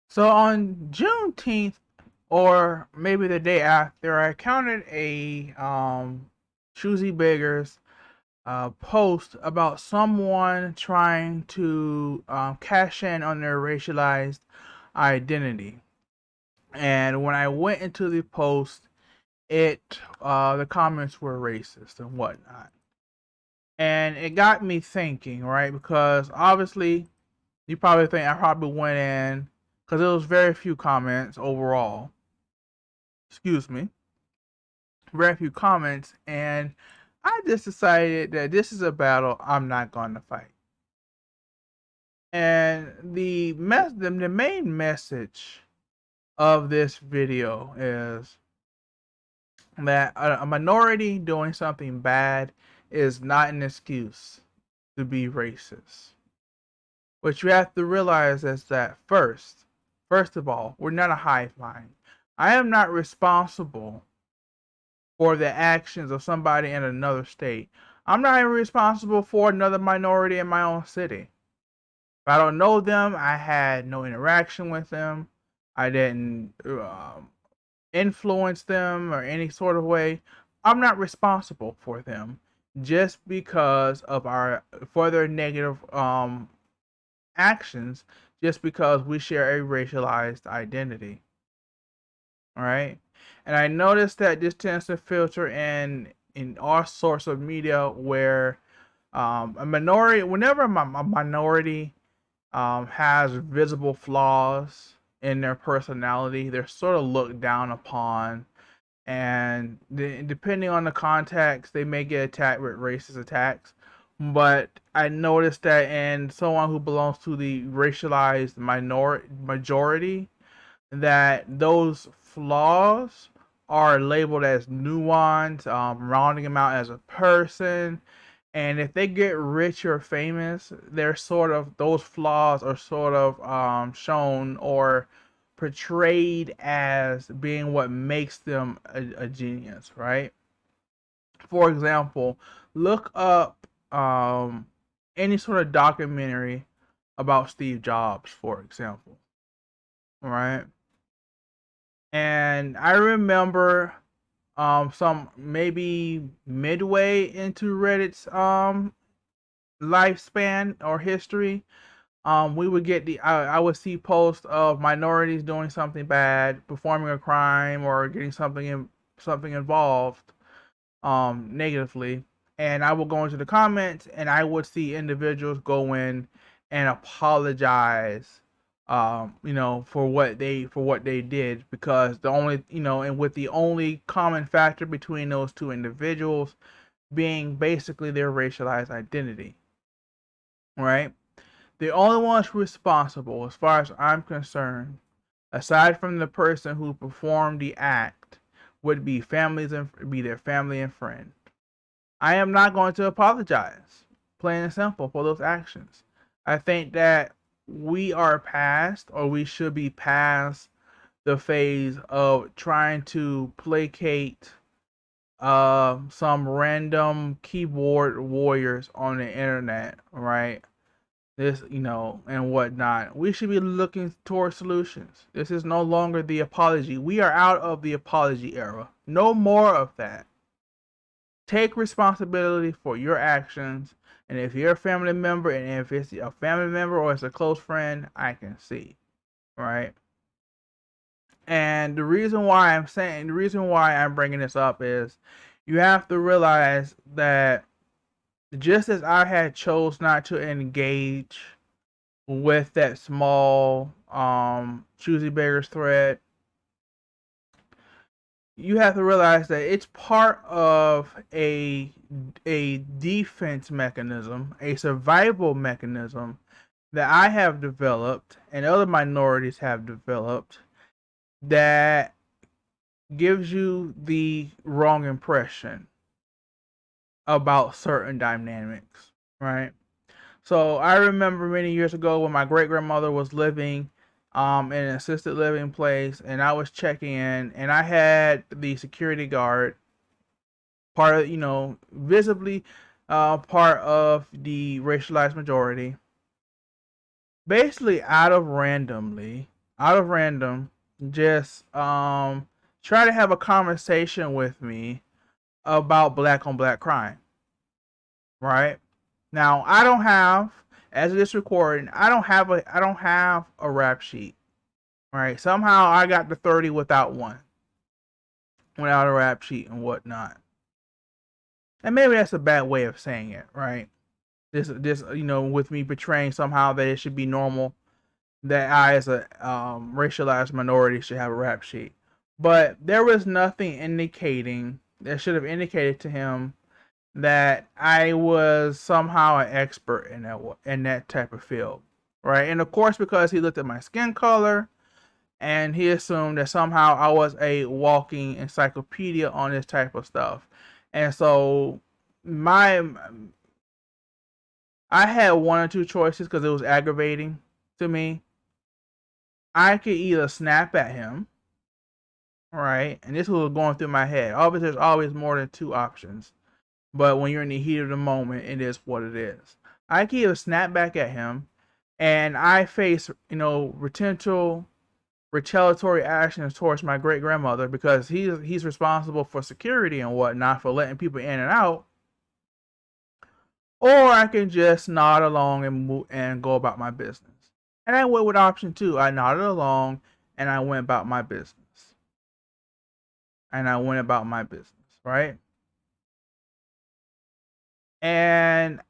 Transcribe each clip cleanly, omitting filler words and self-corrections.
So on Juneteenth, or maybe the day after, I counted a Choosy Beggars post about someone trying to cash in on their racialized identity. And when I went into the post, the comments were racist and whatnot. And it got me thinking, right? Because obviously, you probably think I probably went in because there was very few comments overall. Excuse me, very few comments, and I just decided that this is a battle I'm not going to fight. And the main message of this video is that a minority doing something bad is not an excuse to be racist. What you have to realize is that first of all, we're not a hive mind. I am not responsible for the actions of somebody in another state. I'm not even responsible for another minority in my own city. If I don't know them, I had no interaction with them, I didn't influence them or any sort of way, I'm not responsible for them just because of our further negative actions, just because we share a racialized identity. All right. And I noticed that this tends to filter in all sorts of media where a minority, whenever a minority has visible flaws in their personality, they're sort of looked down upon. And depending on the context, they may get attacked with racist attacks. But I noticed that in someone who belongs to the racialized majority, that those flaws are labeled as nuance, rounding them out as a person. And if they get rich or famous, they're sort of, those flaws are sort of shown or portrayed as being what makes them a genius, right? For example, look up any sort of documentary about Steve Jobs, for example, right? And I remember some maybe midway into Reddit's lifespan or history, we would get I would see posts of minorities doing something bad, performing a crime, or getting something involved negatively, and I would go into the comments and I would see individuals go in and apologize, for what they did, because the only, and with the only common factor between those two individuals being basically their racialized identity, right? The only ones responsible, as far as I'm concerned, aside from the person who performed the act, would be their family and friend. I am not going to apologize, plain and simple, for those actions. I think that we are past, or we should be past, the phase of trying to placate some random keyboard warriors on the internet, right? This, and whatnot. We should be looking towards solutions. This is no longer the apology. We are out of the apology era. No more of that. Take responsibility for your actions. And if you're a family member, and if it's a family member or it's a close friend, I can see. Right? And the reason why I'm bringing this up is you have to realize that just as I had chose not to engage with that small choosy beggars thread, you have to realize that it's part of a defense mechanism, a survival mechanism that I have developed and other minorities have developed, that gives you the wrong impression about certain dynamics, right? So I remember many years ago when my great grandmother was living in an assisted living place, and I was checking in, and I had the security guard, part of, visibly part of the racialized majority, basically out of randomly out of random, just try to have a conversation with me about black on black crime. Right? Now, I don't have, as of this recording, I don't have a rap sheet. Right? Somehow I got to 30 without one, without a rap sheet and whatnot. And maybe that's a bad way of saying it, right? This with me portraying somehow that it should be normal that I, as a racialized minority, should have a rap sheet. But there was nothing indicating that should have indicated to him that I was somehow an expert in that type of field, right? And of course, because he looked at my skin color and he assumed that somehow I was a walking encyclopedia on this type of stuff, and so my I had one or two choices because it was aggravating to me. I could either snap at him, right, and this was going through my head. Obviously, there's always more than two options. But when you're in the heat of the moment, it is what it is. I can either snap back at him, and I face, potential retaliatory actions towards my great grandmother because he's responsible for security and whatnot, for letting people in and out. Or I can just nod along and go about my business. And I went with option two. I nodded along and I went about my business. Right? And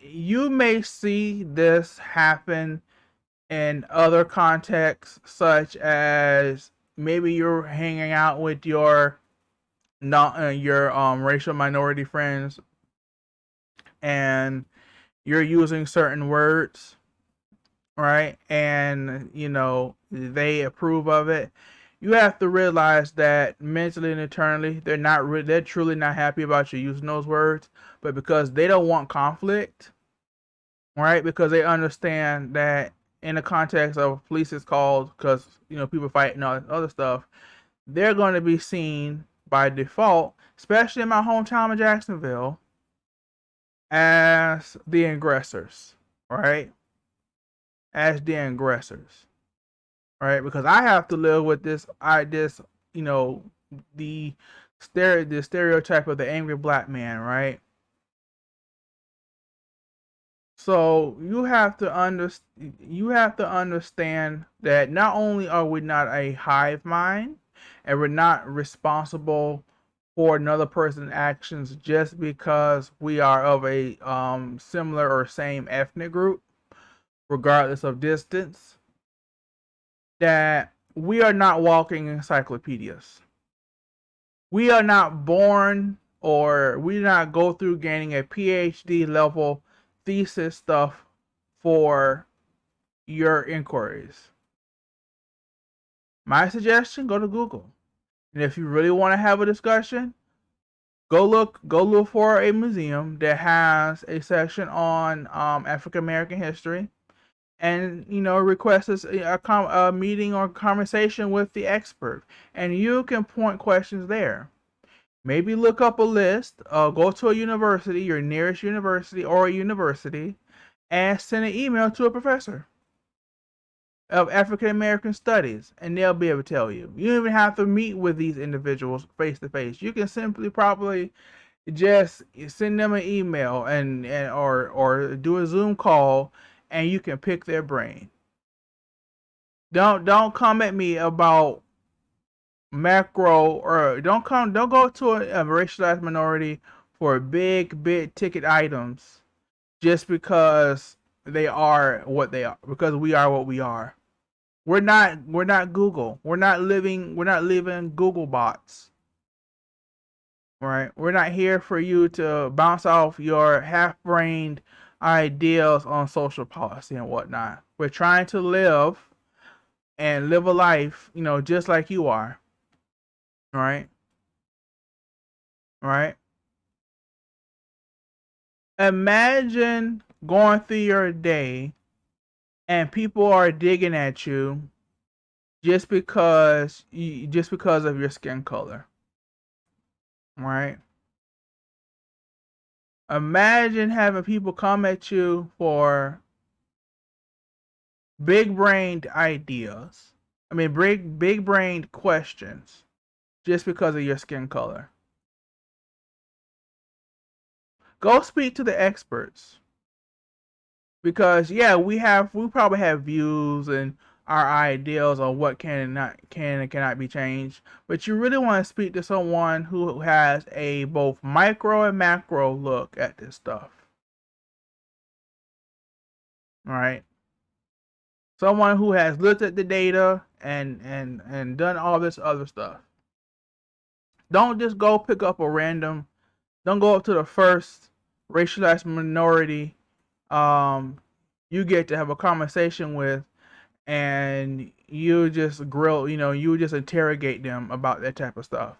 you may see this happen in other contexts, such as maybe you're hanging out with your not your racial minority friends, and you're using certain words, right? And they approve of it. You have to realize that mentally and internally, they're truly not happy about you using those words, but because they don't want conflict, right? Because they understand that in the context of police is called because people fight and all that other stuff, they're going to be seen by default, especially in my hometown of Jacksonville, as the aggressors, right? As the aggressors, right? Because I have to live with the stereotype of the angry black man, right? So you have to understand that not only are we not a hive mind, and we're not responsible for another person's actions just because we are of a similar or same ethnic group, regardless of distance. That we are not walking encyclopedias. We are not born, or we do not go through gaining a PhD level thesis stuff for your inquiries. My suggestion: go to Google. And if you really want to have a discussion, go look for a museum that has a section on African American history, and request a meeting or conversation with the expert, and you can point questions there. Maybe look up a list, go to a university, your nearest university or a university, and send an email to a professor of African American studies, and they'll be able to tell you. You don't even have to meet with these individuals face to face. You can simply probably just send them an email or do a Zoom call, and you can pick their brain. Don't come at me about macro, or don't go to a racialized minority for big ticket items just because they are what they are, because we are what we are. We're not Google. We're not living Google bots. Right? We're not here for you to bounce off your half-brained ideals on social policy and whatnot. We're trying to live a life, just like you are. Right? Right? Imagine going through your day and people are digging at you just because of your skin color. Right? Imagine having people come at you for big brained ideas, I mean, big brained questions just because of your skin color. Go speak to the experts. Because yeah, we probably have views and our ideals on what can and cannot be changed, but you really want to speak to someone who has a both micro and macro look at this stuff. All right, someone who has looked at the data and done all this other stuff. Don't just go pick up a random. Don't go up to the first racialized minority you get to have a conversation with, and you just grill, you just interrogate them about that type of stuff.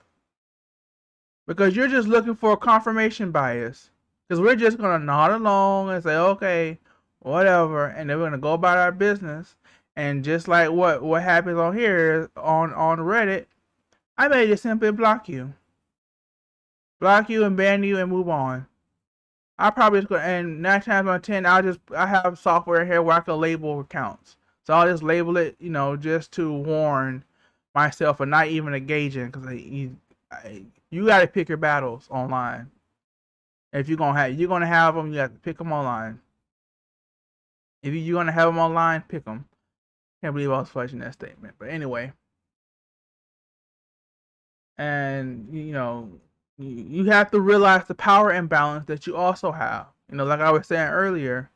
Because you're just looking for a confirmation bias. Because we're just going to nod along and say, okay, whatever, and then we're going to go about our business. And just like what happens on here, on Reddit, I may just simply block you. Block you and ban you and move on. I probably just go, and 9 times out of 10, I have software here where I can label accounts. So I'll just label it, just to warn myself and not even engaging, because you got to pick your battles online. If you're gonna have them, you have to pick them online. If you're gonna have them online, pick them. Can't believe I was fudging that statement, but anyway. And you have to realize the power imbalance that you also have. Like I was saying earlier,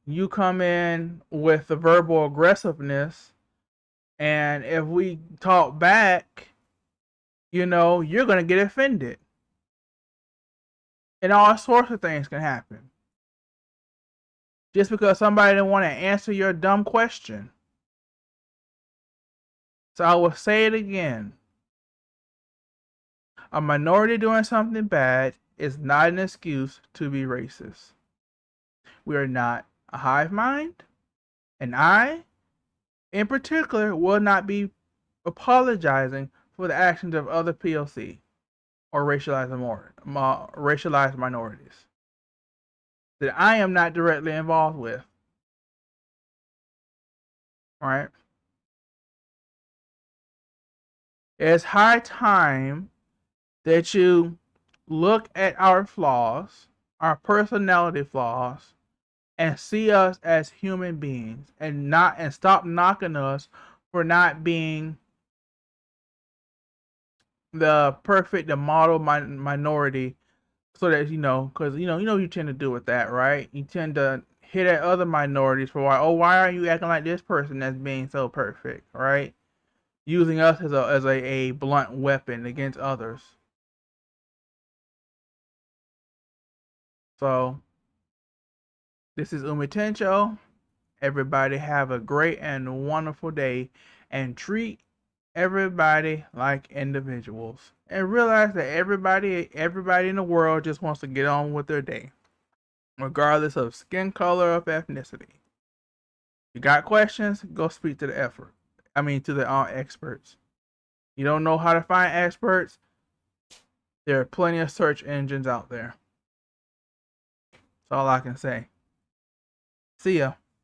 you come in with the verbal aggressiveness, and if we talk back, you're going to get offended. And all sorts of things can happen. Just because somebody didn't want to answer your dumb question. So I will say it again. A minority doing something bad is not an excuse to be racist. We are not a hive mind, and I, in particular, will not be apologizing for the actions of other POC or racialized minorities that I am not directly involved with. All right. It's high time that you look at our flaws, our personality flaws, and see us as human beings, and stop knocking us for not being the model minority. So that because you tend to do with that, right? You tend to hit at other minorities for why are you acting like this person that's being so perfect, right? Using us as a blunt weapon against others. So this is Umitencho. Everybody have a great and wonderful day, and treat everybody like individuals, and realize that everybody in the world just wants to get on with their day, regardless of skin color or ethnicity. You got questions? Go speak to the to the experts. You don't know how to find experts? There are plenty of search engines out there. That's all I can say. See ya.